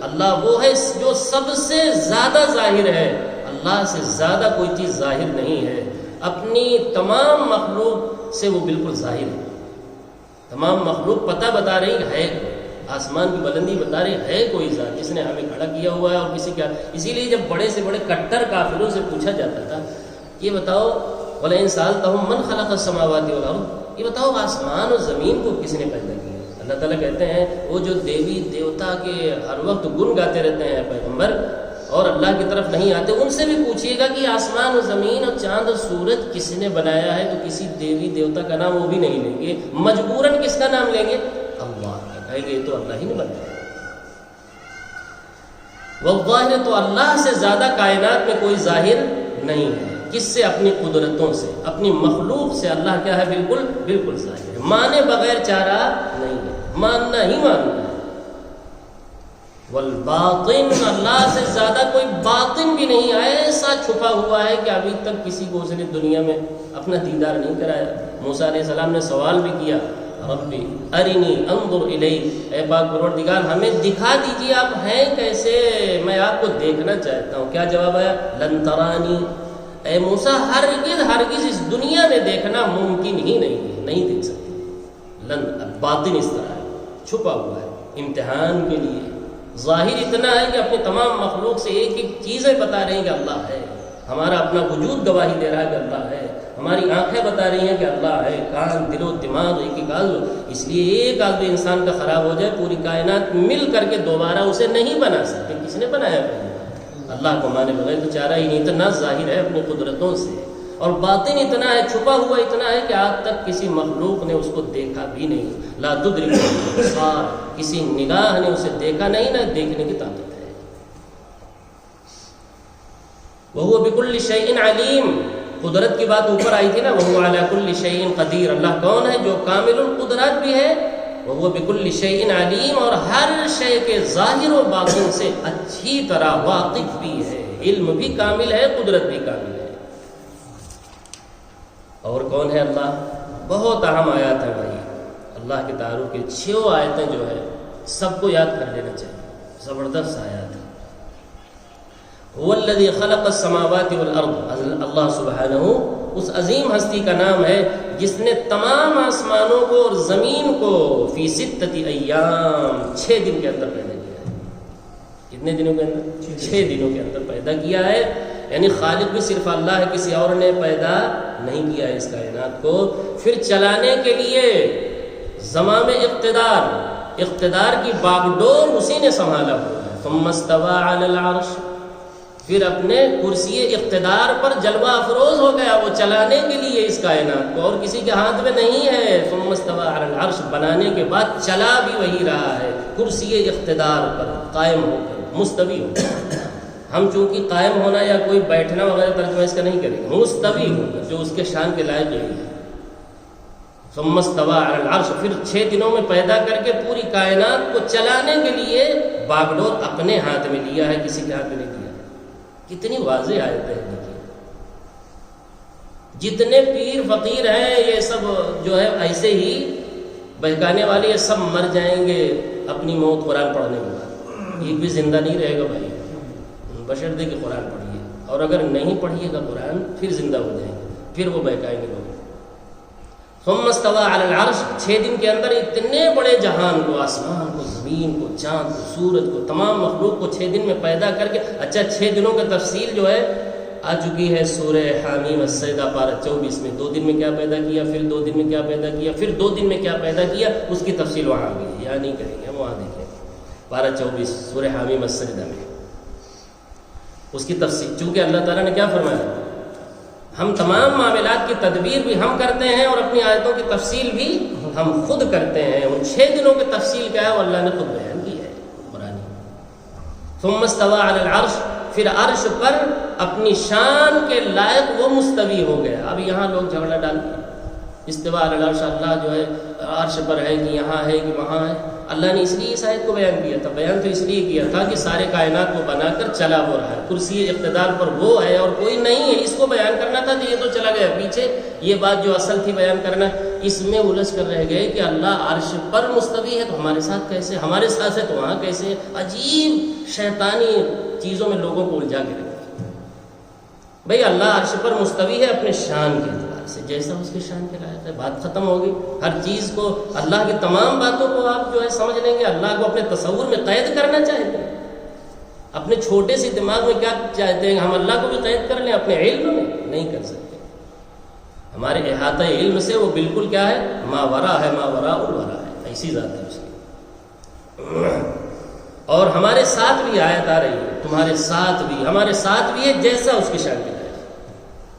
اللہ وہ ہے جو سب سے زیادہ ظاہر ہے. اللہ سے زیادہ کوئی چیز ظاہر نہیں ہے. اپنی تمام مخلوق سے وہ بالکل ظاہر ہے. تمام مخلوق پتہ بتا رہی ہے، آسمان کی بلندی بتا رہی ہے کوئی ذات جس نے ہمیں کھڑا کیا ہوا ہے اور کسی کا. اسی لیے جب بڑے سے بڑے کٹر کافروں سے پوچھا جاتا تھا یہ بتاؤ وَلَئِن سَأَلْتَهُم مَّنْ خَلَقَ السَّمَاوَاتِ وَالْأَرْضَ، یہ بتاؤ آسمان اور زمین کو کس نے پیدا کیا؟ اللہ تعالیٰ کہتے ہیں وہ جو دیوی دیوتا کے ہر وقت گن گاتے رہتے ہیں پیغمبر اور اللہ کی طرف نہیں آتے، ان سے بھی پوچھیے گا کہ آسمان اور زمین اور چاند اور سورج کس نے بنایا ہے، تو کسی دیوی دیوتا کا نام وہ بھی نہیں لیں گے. مجبوراً کس کا نام لیں گے؟ اللہ کا. کہیں گے یہ تو اللہ ہی نے بنایا. والظاہر، تو اللہ سے زیادہ کائنات میں کوئی ظاہر نہیں ہے. کس سے؟ اپنی قدرتوں سے، اپنی مخلوق سے اللہ کیا ہے؟ بالکل بالکل ظاہر ہے. مانے بغیر چارہ نہیں ہے، ماننا ہی ماننا ہے. والباطن، اللہ سے زیادہ کوئی باطن بھی نہیں، ایسا چھپا ہوا ہے کہ ابھی تک کسی کو اس نے دنیا میں اپنا دیدار نہیں کرایا. موسیٰ علیہ السلام نے سوال بھی کیا، ربی ارنی انظر الیک، اے پاک پروردگار ہمیں دکھا دیجیے آپ ہیں کیسے، میں آپ کو دیکھنا چاہتا ہوں. کیا جواب آیا؟ لن ترانی، اے موسیٰ ہرگز اس دنیا میں دیکھنا ممکن ہی نہیں ہے، نہیں دیکھ سکتے. لن، باطن اس طرح ہے، چھپا ہوا ہے امتحان کے لیے. ظاہر اتنا ہے کہ اپنی تمام مخلوق سے ایک ایک چیزیں بتا رہی ہیں کہ اللہ ہے. ہمارا اپنا وجود گواہی دے رہا ہے کہ اللہ ہے. ہماری آنکھیں بتا رہی ہیں کہ اللہ ہے. کان، دل و دماغ ایک ایک عضو. اس لیے ایک عضو انسان کا خراب ہو جائے پوری کائنات مل کر کے دوبارہ اسے نہیں بنا سکتے. کس نے بنایا پہلے؟ اللہ کو مانے بغیر تو چارہ ہی نہیں. اتنا ظاہر ہے اپنی قدرتوں سے، اور باطن اتنا ہے، چھپا ہوا اتنا ہے کہ آج تک کسی مخلوق نے اس کو دیکھا بھی نہیں. لا تدرک الابصار، کسی نگاہ نے اسے دیکھا نہیں، نہ دیکھنے کی طاقت ہے. وہو بکل شیء علیم، قدرت کی بات اوپر آئی تھی نا. وہو علی کل شیء قدیر، اللہ کون ہے؟ جو کامل القدرت بھی ہے. وہو بکل شیء علیم، اور ہر شے کے ظاہر و باطن سے اچھی طرح واقف بھی ہے. علم بھی کامل ہے، قدرت بھی کامل ہے. اور کون ہے اللہ؟ بہت اہم آیات ہے بھائی. اللہ کے تعارف کی 6 آیتیں جو ہے سب کو یاد کر لینا چاہیے. زبردست آیات ہے. هو الذی خلق السماوات والارض، اللہ سبحانہ اس عظیم ہستی کا نام ہے جس نے تمام آسمانوں کو اور زمین کو فی 6 ایام، 6 دن کے اندر پیدا کیا ہے. کتنے دنوں کے اندر؟ 6 دنوں کے اندر پیدا کیا ہے. یعنی خالق بھی صرف اللہ ہے، کسی اور نے پیدا نہیں کیا ہے اس کائنات کو. پھر چلانے کے لیے زمام اقتدار کی باغڈور اسی نے سنبھالا ہوا ہے. ثم استوى علی العرش، پھر اپنے کرسی اقتدار پر جلوہ افروز ہو گیا وہ چلانے کے لیے اس کائنات کو، اور کسی کے ہاتھ میں نہیں ہے. ثم استوى علی العرش، بنانے کے بعد چلا بھی وہی رہا ہے کرسی اقتدار پر قائم ہو کر، مستوی ہو کر. ہم چونکہ قائم ہونا یا کوئی بیٹھنا وغیرہ ترجمہ اس کا نہیں کریں گے، مستوی ہو کر، جو اس کے شان کے لائق نہیں ہے. ثم استوى علی العرش، پھر 6 دنوں میں پیدا کر کے پوری کائنات کو چلانے کے لیے باغڈور اپنے ہاتھ میں لیا ہے، کسی کے ہاتھ میں نہیں لیا. کتنی واضح آیتیں ہیں. دیکھیے جتنے پیر فقیر ہیں یہ سب جو ہے ایسے ہی بہکانے والے، یہ سب مر جائیں گے اپنی موت قرآن پڑھنے کے بعد. ایک بھی زندہ نہیں رہے گا بھائی، بشرطے کہ قرآن پڑھیے. اور اگر نہیں پڑھیے گا قرآن پھر زندہ ہو جائیں گے، پھر وہ بہکائیں گے لوگ. ثم استوى علی العرش، 6 دن کے اندر اتنے بڑے جہان کو، آسمان کو، زمین کو، چاند کو، سورج کو، تمام مخلوق کو 6 دن میں پیدا کر کے. اچھا 6 دنوں کی تفصیل جو ہے آ چکی ہے سورہ حامیم السجدہ پارہ 24 میں. 2 دن میں کیا پیدا کیا، پھر 2 دن میں کیا پیدا کیا، پھر 2 دن میں کیا پیدا کیا، اس کی تفصیل وہاں آ گئی. یا نہیں کریں گے، وہاں دیکھیں پارہ 24 سورہ حامیم السجدہ میں اس کی تفصیل. چونکہ اللہ تعالیٰ نے کیا فرمایا، ہم تمام معاملات کی تدبیر بھی ہم کرتے ہیں اور اپنی آیتوں کی تفصیل بھی ہم خود کرتے ہیں. ان 6 دنوں کی تفصیل کیا ہے وہ اللہ نے خود بیان کی ہے قرآن. ثم استوى علی العرش، پھر عرش پر اپنی شان کے لائق وہ مستوی ہو گیا. اب یہاں لوگ جھگڑا ڈالتے ہیں استوا علی العرش، اللہ جو ہے عرش پر ہے کہ یہاں ہے کہ وہاں ہے. اللہ نے اس لیے اس آیت کو بیان کیا تھا. بیان تو اس لیے کیا تھا کہ سارے کائنات کو بنا کر چلا ہو رہا ہے, کرسی اقتدار پر وہ ہے اور کوئی نہیں ہے. اس کو بیان کرنا تھا کہ یہ تو چلا گیا پیچھے. یہ بات جو اصل تھی بیان کرنا, اس میں الجھ کر رہ گئے کہ اللہ عرش پر مستوی ہے تو ہمارے ساتھ کیسے, ہمارے ساتھ ہے تو وہاں کیسے. عجیب شیطانی چیزوں میں لوگوں کو الجھا کے رکھا. بھئی اللہ عرش پر مستوی ہے اپنے شان کے اعتبار سے, جیسا اس کے شان کے لائق ہے. بات ختم ہو گئی. ہر چیز کو, اللہ کی تمام باتوں کو آپ جو ہے سمجھ لیں گے. اللہ کو اپنے تصور میں قید کرنا چاہتے ہیں, اپنے چھوٹے سے دماغ میں کیا چاہتے ہیں ہم اللہ کو بھی قید کر لیں اپنے علم میں؟ نہیں کر سکتے. ہمارے احاطہ علم سے وہ بالکل کیا ہے, ماورا ہے, ماورا الورا ہے, ایسی ذات ہے اس کی. اور ہمارے ساتھ بھی آیت آ رہی ہے, تمہارے ساتھ بھی, ہمارے ساتھ بھی ہے جیسا اس کی شان کے لائق.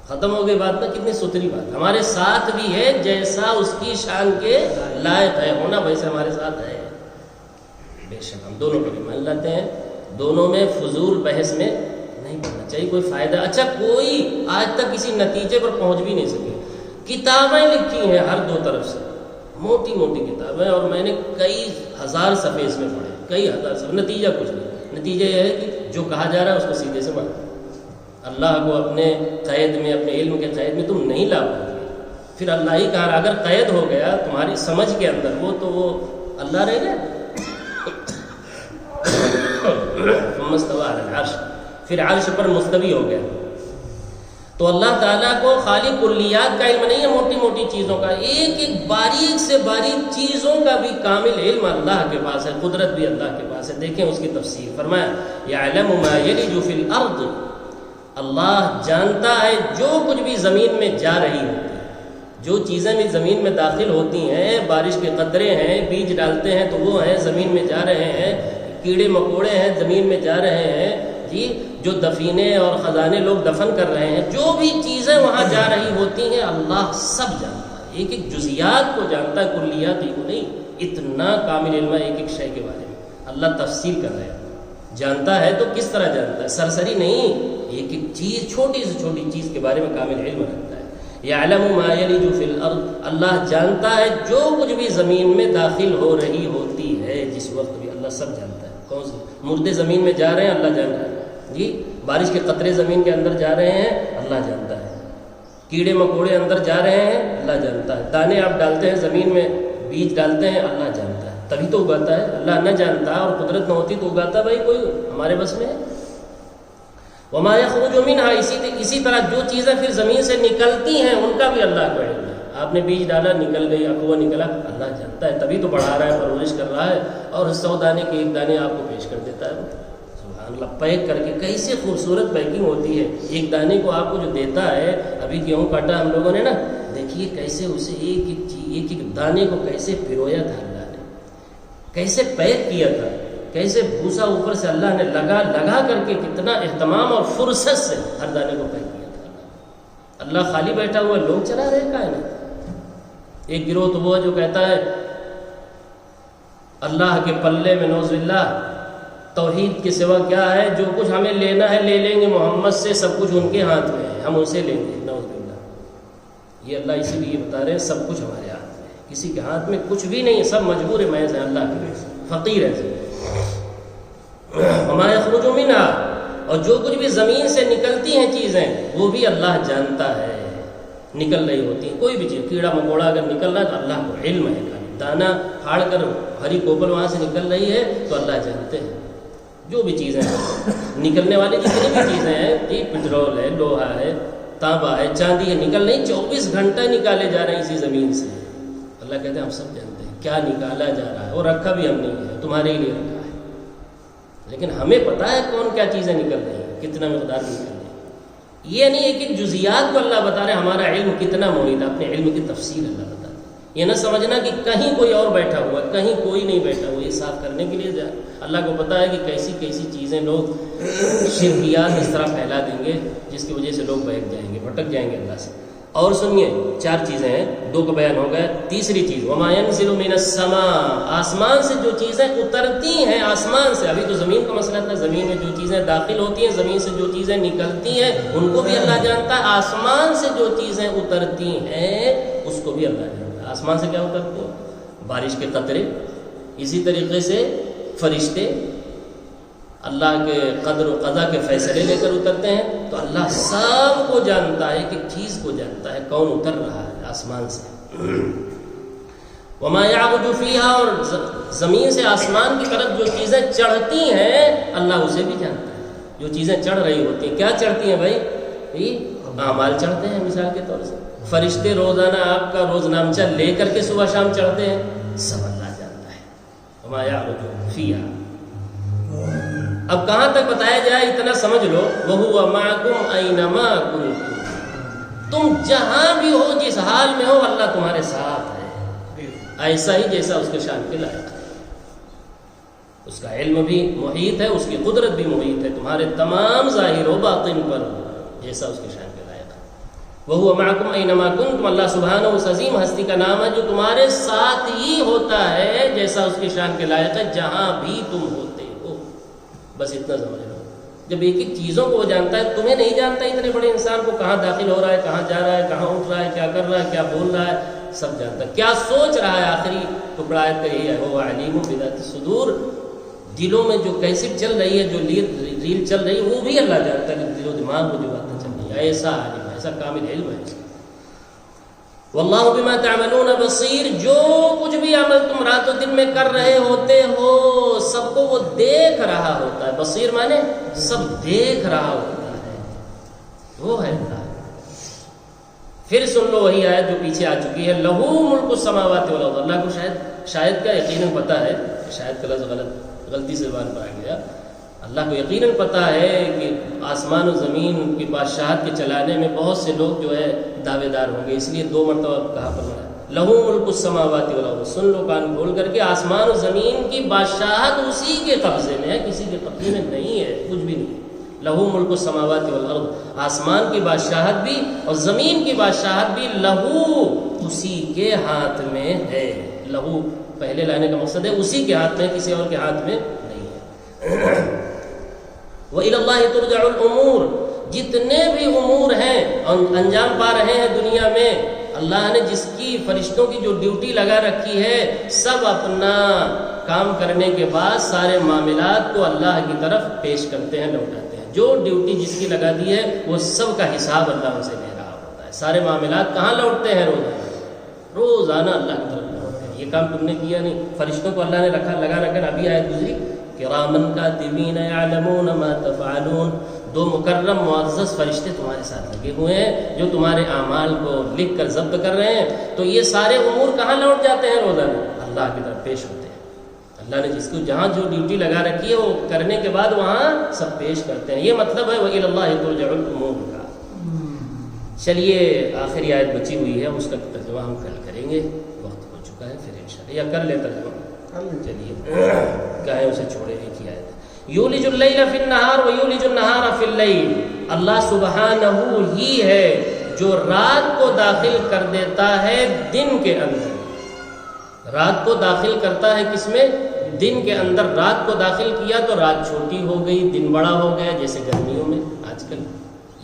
ختم ہو گئی بات نا, کتنی ستری بات. ہمارے ساتھ بھی ہے جیسا اس کی شان کے لائق ہے ہونا, ویسے ہمارے ساتھ ہے. بے شک ہم دونوں کو بھی مان لیتے ہیں. دونوں میں فضول بحث میں نہیں پڑنا چاہیے, کوئی فائدہ. اچھا کوئی آج تک کسی نتیجے پر پہنچ بھی نہیں سکے. کتابیں لکھی ہیں ہر دو طرف سے, موٹی موٹی کتابیں, اور میں نے کئی ہزار صفحے اس میں پڑھے, کئی ہزار صفحے. نتیجہ کچھ نہیں. نتیجہ یہ ہے کہ جو کہا جا رہا ہے اس کو سیدھے سے مانو. اللہ کو اپنے قید میں, اپنے علم کے قید میں تم نہیں لا پاؤ گے. پھر اللہ ہی کہا اگر قید ہو گیا تمہاری سمجھ کے اندر وہ, تو وہ اللہ رہ گیا. مستوی علی العرش, پھر عرش پر مستوی ہو گیا. تو اللہ تعالیٰ کو خالی کلیات کا علم نہیں ہے, موٹی موٹی چیزوں کا, ایک ایک باریک سے باریک چیزوں کا بھی کامل علم اللہ کے پاس ہے. قدرت بھی اللہ کے پاس ہے. دیکھیں اس کی تفسیر, فرمایا یعلم ما یلج فی الارض, اللہ جانتا ہے جو کچھ بھی زمین میں جا رہی ہوتی ہے, جو چیزیں بھی زمین میں داخل ہوتی ہیں, بارش کے قطرے ہیں, بیج ڈالتے ہیں تو وہ ہیں زمین میں جا رہے ہیں, کیڑے مکوڑے ہیں زمین میں جا رہے ہیں جی, جو دفینے اور خزانے لوگ دفن کر رہے ہیں, جو بھی چیزیں وہاں جا رہی ہوتی ہیں اللہ سب جانتا ہے. ایک ایک جزیات کو جانتا ہے, کلیات ہی کو نہیں. اتنا کامل علم ہے ایک ایک شے کے بارے میں. اللہ تفصیل کر رہے ہیں. جانتا ہے تو کس طرح جانتا ہے, سرسری نہیں, ایک ایک چیز, چھوٹی سے چھوٹی چیز کے بارے میں کامل علم رکھتا ہے. یعلم ما یلج فی الارض, اللہ جانتا ہے جو کچھ بھی زمین میں داخل ہو رہی ہوتی ہے جس وقت بھی, اللہ سب جانتا ہے. کون سے مردے زمین میں جا رہے ہیں اللہ جان رہا ہے جی, بارش کے قطرے زمین کے اندر جا رہے ہیں اللہ جانتا ہے, کیڑے مکوڑے اندر جا رہے ہیں اللہ جانتا ہے, دانے آپ ڈالتے ہیں زمین میں, بیج ڈالتے ہیں اللہ جانتا ہے, تبھی تو اگاتا ہے. اللہ نہ جانتا اور قدرت نہ ہوتی تو اگاتا بھائی کوئی ہمارے بس میں ہے. وما یخرج منها, اسی طرح جو چیزیں پھر زمین سے نکلتی ہیں ان کا بھی اللہ کو علم ہے. آپ نے بیج ڈالا, نکل گئی, اخوا نکلا, اللہ جانتا ہے, تبھی تو بڑھا رہا ہے, پرورش کر رہا ہے, اور 100 دانے کے ایک دانے آپ کو پیش کر دیتا ہے. سبحان اللہ, پیک کر کے کیسے خوبصورت پیکنگ ہوتی ہے. ایک دانے کو آپ کو جو دیتا ہے, ابھی گیہوں کاٹا ہم لوگوں نے نا, دیکھیے کیسے اسے ایک ایک دانے کو کیسے پھرویا تھا اللہ نے, کیسے پیک کیا تھا, کیسے بھوسا اوپر سے اللہ نے لگا کر کے, کتنا اہتمام اور فرصت سے ہر دانے کو پیک کیا تھا. اللہ خالی بیٹھا ہوا, لوگ چلا رہے کائنات. ایک گروہ تو وہ جو کہتا ہے اللہ کے پلے میں نعوذ باللہ توحید کے سوا کیا ہے, جو کچھ ہمیں لینا ہے لے لیں گے, محمد سے سب کچھ ان کے ہاتھ میں ہے, ہم اسے لیں گے. نعوذ باللہ, یہ اللہ اسی لیے بتا رہے ہیں سب کچھ ہمارے ہاتھ میں ہے, کسی کے ہاتھ میں کچھ بھی نہیں ہے, سب مجبور محض ہے اللہ کے, فقیر ہے. وما یخرج منها, اور جو کچھ بھی زمین سے نکلتی ہیں چیزیں وہ بھی اللہ جانتا ہے, نکل رہی ہوتی ہیں. کوئی بھی چیز, کیڑا مکوڑا اگر نکل رہا ہے تو اللہ کو علم ہے. دانا پھاڑ کر ہری کوپل وہاں سے نکل رہی ہے تو اللہ جانتے ہیں. جو بھی چیزیں ہیں نکلنے والی جتنی بھی چیزیں ہیں, یہ پٹرول ہے, لوہا ہے, تانبا ہے, چاندی ہے, نکل نہیں, 24 گھنٹہ نکالے جا رہے ہیں اسی زمین سے. اللہ کہتے ہیں ہم سب جانتے ہیں کیا نکالا جا رہا ہے, اور رکھا بھی ہم نہیں ہے, تمہارے ہی لیے رکھا ہے, لیکن ہمیں پتہ ہے کون کیا چیزیں نکل رہی ہیں, کتنا مقدار نکل رہی ہے. یہ نہیں ہے کہ جزیات کو اللہ بتا رہے, ہمارا علم کتنا محیط ہے, اپنے علم کی تفصیل اللہ بتا رہے. یہ نہ سمجھنا کہ کہیں کوئی اور بیٹھا ہوا ہے, کہیں کوئی نہیں بیٹھا ہوا. یہ صاف کرنے کے لیے اللہ کو پتہ ہے کہ کیسی کیسی چیزیں لوگ شرکیات اس طرح پھیلا دیں گے جس کی وجہ سے لوگ بہک جائیں گے, بھٹک جائیں گے اللہ سے. اور سنیے, 4 چیزیں ہیں, 2 کا بیان ہو گیا. تیسری چیز, وما ينزل من السماء, آسمان سے جو چیزیں اترتی ہیں, آسمان سے. ابھی تو زمین کا مسئلہ تھا, زمین میں جو چیزیں داخل ہوتی ہیں, زمین سے جو چیزیں نکلتی ہیں ان کو بھی اللہ جانتا ہے. آسمان سے جو چیزیں اترتی ہیں اس کو بھی اللہ جانتا ہے. آسمان سے کیا اترتی ہیں؟ بارش کے قطرے, اسی طریقے سے فرشتے اللہ کے قدر و قضا کے فیصلے لے کر اترتے ہیں، تو اللہ سب کو جانتا ہے، کہ چیز کو جانتا ہے کون اتر رہا ہے آسمان سے۔ وما يعرج فيها، اور زمین سے آسمان کی طرف جو چیزیں چڑھتی ہیں اللہ اسے بھی جانتا ہے۔ جو چیزیں چڑھ رہی ہوتی ہیں، کیا چڑھتی ہیں بھائی؟ اعمال چڑھتے ہیں مثال کے طور سے۔ فرشتے روزانہ آپ کا روز نامچہ لے کر کے صبح شام چڑھتے ہیں، سب اللہ جانتا ہے۔ وما يعرج فيها، اب کہاں تک بتایا جائے اتنا سمجھ لو، وَهُوَ مَعَكُمْ أَيْنَمَا كُنْتُمْ، تم جہاں بھی ہو، جس حال میں ہو، اللہ تمہارے ساتھ ہے، ایسا ہی جیسا اس کے شان کے لائق ہے۔ اس کا علم بھی محیط ہے، اس کی قدرت بھی محیط ہے تمہارے تمام ظاہر و باطن پر، جیسا اس کے شان کے لائق ہے۔ وَهُوَ مَعَكُمْ أَيْنَمَا كُنْتُمْ، اللہ سبحانہ اس عظیم ہستی کا نام ہے جو تمہارے ساتھ ہی ہوتا ہے جیسا اس کے شان کے لائق ہے، جہاں بھی تم ہوتے ہو۔ بس اتنا سمجھ لو، جب ایک ایک چیزوں کو وہ جانتا ہے، تمہیں نہیں جانتا اتنے بڑے انسان کو، کہاں داخل ہو رہا ہے، کہاں جا رہا ہے، کہاں اٹھ رہا ہے، کیا کر رہا ہے، کیا بول رہا ہے، سب جانتا ہے۔ کیا سوچ رہا ہے، آخری ٹکڑا آیت کا یہی ہے، وہ علیم بذات الصدور، دلوں میں جو کیسے چل رہی ہے، جو ریل چل رہی ہے، وہ بھی اللہ جانتا ہے، کہ دل و دماغ میں جو باتیں چل رہی ہیں، ایسا عالم ہے، ایسا کامل علم ہے اس کا۔ واللہ بما تعملون بصیر، جو کچھ بھی عمل تم رات و دن میں کر رہے ہوتے ہو سب کو وہ دیکھ رہا ہوتا ہے۔ بصیر مانے سب دیکھ رہا ہوتا ہے، وہ ہے اللہ۔ پھر سن لو وہی آیت جو پیچھے آ چکی ہے، لہو ملک السماوات والارض، اللہ کو شاید کا یقیناً پتہ ہے، شاید کا لفظ غلطی سے زبان پر آ گیا، اللہ کو یقیناً پتہ ہے کہ آسمان و زمین کی بادشاہت کے چلانے میں بہت سے لوگ جو ہے دعوے دار ہوں گے، اس لیے 2 مرتبہ کہا فرمایا لہو ملک السماوات والارض، سن لو کان کھول کر کے، آسمان و زمین کی بادشاہت اسی کے قبضے میں ہے، کسی کے قبضے میں نہیں ہے، کچھ بھی نہیں۔ لہو ملک السماوات والارض، آسمان کی بادشاہت بھی اور زمین کی بادشاہت بھی لہو اسی کے ہاتھ میں ہے۔ لہو پہلے لانے کا مقصد ہے اسی کے ہاتھ میں، کسی اور کے ہاتھ میں نہیں ہے۔ وَإِلَى اللَّهِ تُرْجَعُ الْأُمُورُ، جتنے بھی امور ہیں اور انجام پا رہے ہیں دنیا میں، اللہ نے جس کی فرشتوں کی جو ڈیوٹی لگا رکھی ہے، سب اپنا کام کرنے کے بعد سارے معاملات کو اللہ کی طرف پیش کرتے ہیں، لوٹاتے ہیں۔ جو ڈیوٹی جس کی لگا دی ہے وہ سب کا حساب اللہ ان سے لے رہا ہوتا ہے۔ سارے معاملات کہاں لوٹتے ہیں؟ روزانہ اللہ کی طرف لوٹتے ہیں۔ یہ کام تم نے کیا نہیں، فرشتوں کو اللہ نے لگا رکھا۔ ابھی آیت گزری، کرامن کاتبین یعلمون ما تفعلون، 2 مکرم معزز فرشتے تمہارے ساتھ لگے ہوئے ہیں جو تمہارے اعمال کو لکھ کر ضبط کر رہے ہیں۔ تو یہ سارے امور کہاں لوٹ جاتے ہیں؟ روزانہ اللہ کی طرف پیش ہوتے ہیں۔ اللہ نے جس کو جہاں جو ڈیوٹی لگا رکھی ہے وہ کرنے کے بعد وہاں سب پیش کرتے ہیں۔ یہ مطلب ہے وَإِلَى اللَّهِ تُرْجَعُ الْأُمُورُ کا۔ چلیے آخری آیت بچی ہوئی ہے، اس کا ترجمہ ہم کل کریں گے، وقت ہو چکا ہے پھر انشاءاللہ، یا کر لیں ترجمہ؟ چلیے کہیں اسے چھوڑے، ایک ہی آیت ہے۔ یولج اللیل فی النہار ویولج النہار فی اللیل، اللہ سبحانہ ہی ہے جو رات کو داخل کر دیتا ہے دن کے اندر۔ رات کو داخل کرتا ہے کس میں؟ دن کے اندر۔ رات کو داخل کیا تو رات چھوٹی ہو گئی، دن بڑا ہو گیا، جیسے گرمیوں میں آج کل۔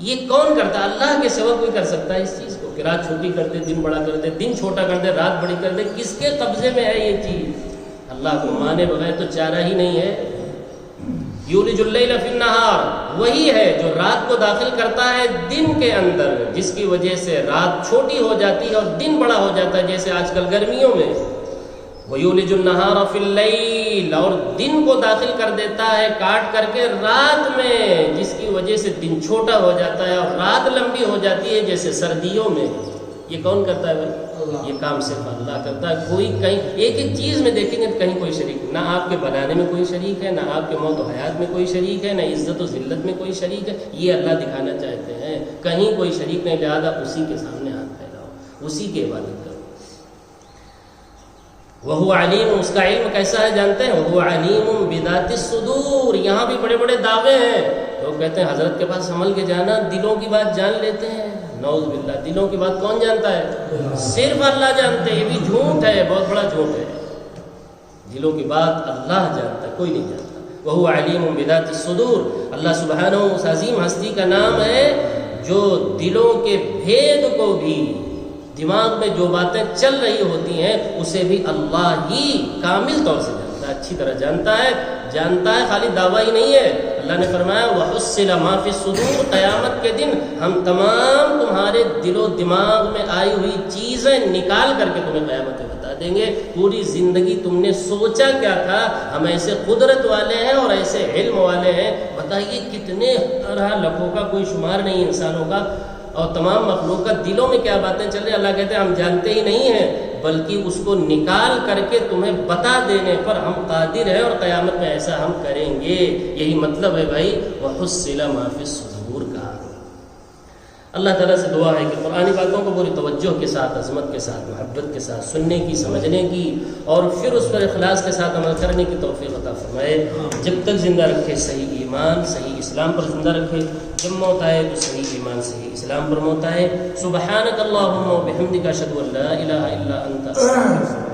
یہ کون کرتا ہے؟ اللہ کے سوا کوئی کر سکتا ہے اس چیز کو، کہ رات چھوٹی کر دے، دن بڑا کر دے، دن چھوٹا کر دے، رات بڑی کر دے؟ کس کے قبضے میں ہے یہ چیز؟ اللہ کو مانے بغیر تو چارہ ہی نہیں ہے۔ یولج اللیل فی النہار، وہی ہے جو رات کو داخل کرتا ہے دن کے اندر، جس کی وجہ سے رات چھوٹی ہو جاتی ہے اور دن بڑا ہو جاتا ہے، جیسے آج کل گرمیوں میں۔ وَيُولِجُ النَّهَارَ فِي اللَّيْلِ، اور دن کو داخل کر دیتا ہے کاٹ کر کے رات میں، جس کی وجہ سے دن چھوٹا ہو جاتا ہے اور رات لمبی ہو جاتی ہے، جیسے سردیوں میں۔ یہ کون کرتا ہے بھائی؟ یہ کام صرف اللہ کرتا ہے۔ کوئی کہیں ایک ایک چیز میں دیکھیں گے کہیں کوئی شریک، نہ آپ کے بنانے میں کوئی شریک ہے، نہ آپ کے موت و حیات میں کوئی شریک ہے، نہ عزت و ذلت میں کوئی شریک ہے۔ یہ اللہ دکھانا چاہتے ہیں، کہیں کوئی شریک نہیں، لہٰذا اسی کے سامنے ہاتھ پھیلاؤ، اسی کی عبادت کرو۔ وَهُوَ عَلِيمٌ، اس کا علم کیسا ہے جانتے ہیں؟ وَهُوَ عَلِيمٌ بِذَاتِ الصُّدُورِ، یہاں بھی بڑے بڑے دعوے ہیں۔ لوگ کہتے ہیں حضرت کے پاس عمل کے جانا، دلوں کی بات جان لیتے ہیں۔ نعوذ باللہ، دلوں کی بات کون جانتا ہے؟ صرف اللہ جانتے ہیں۔ یہ بھی جھوٹ ہے، بہت بڑا جھوٹ ہے۔ دلوں کی بات اللہ جانتا ہے، کوئی نہیں جانتا۔ وَهُوَ عَلِيمٌ بِذَاتِ الصُّدُورِ، اللہ سبحانہ اس عظیم ہستی کا نام ہے جو دلوں کے بھید کو بھی، دماغ میں جو باتیں چل رہی ہوتی ہیں اسے بھی اللہ ہی کامل طور سے جانتا ہے۔ اچھی طرح جانتا ہے خالی دعویٰ ہی نہیں ہے. اللہ نے فرمایا وَحُصِّلَ مَا فِي الصُّدُورِ، قیامت کے دن ہم تمام تمہارے دل و دماغ میں آئی ہوئی چیزیں نکال کر کے تمہیں قیامت میں بتا دیں گے. پوری زندگی تم نے سوچا کیا تھا؟ ہم ایسے قدرت والے ہیں اور ایسے علم والے ہیں. بتائیے کتنے لاکھوں کا کوئی شمار نہیں انسانوں کا اور تمام مخلوق کا دلوں میں کیا باتیں چل رہی ہیں. اللہ کہتے ہیں ہم جانتے ہی نہیں ہیں، بلکہ اس کو نکال کر کے تمہیں بتا دینے پر ہم قادر ہیں اور قیامت میں ایسا ہم کریں گے. یہی مطلب ہے بھائی وَحُصِّلَ مَا فِي الصُّدُورِ کا. اللہ تعالیٰ سے دعا ہے کہ قرآنی باتوں کو پوری توجہ کے ساتھ، عظمت کے ساتھ، محبت کے ساتھ سننے کی، سمجھنے کی اور پھر اس پر اخلاص کے ساتھ عمل کرنے کی توفیق عطا فرمائے. جب تک زندہ رکھے صحیح ایمان، صحیح اسلام پر زندہ رکھے. جب موت آئے تو صحیح ایمان، صحیح اسلام پر موت آئے. سبحانک اللہم و بحمدک اشہد ان لا الہ الا انت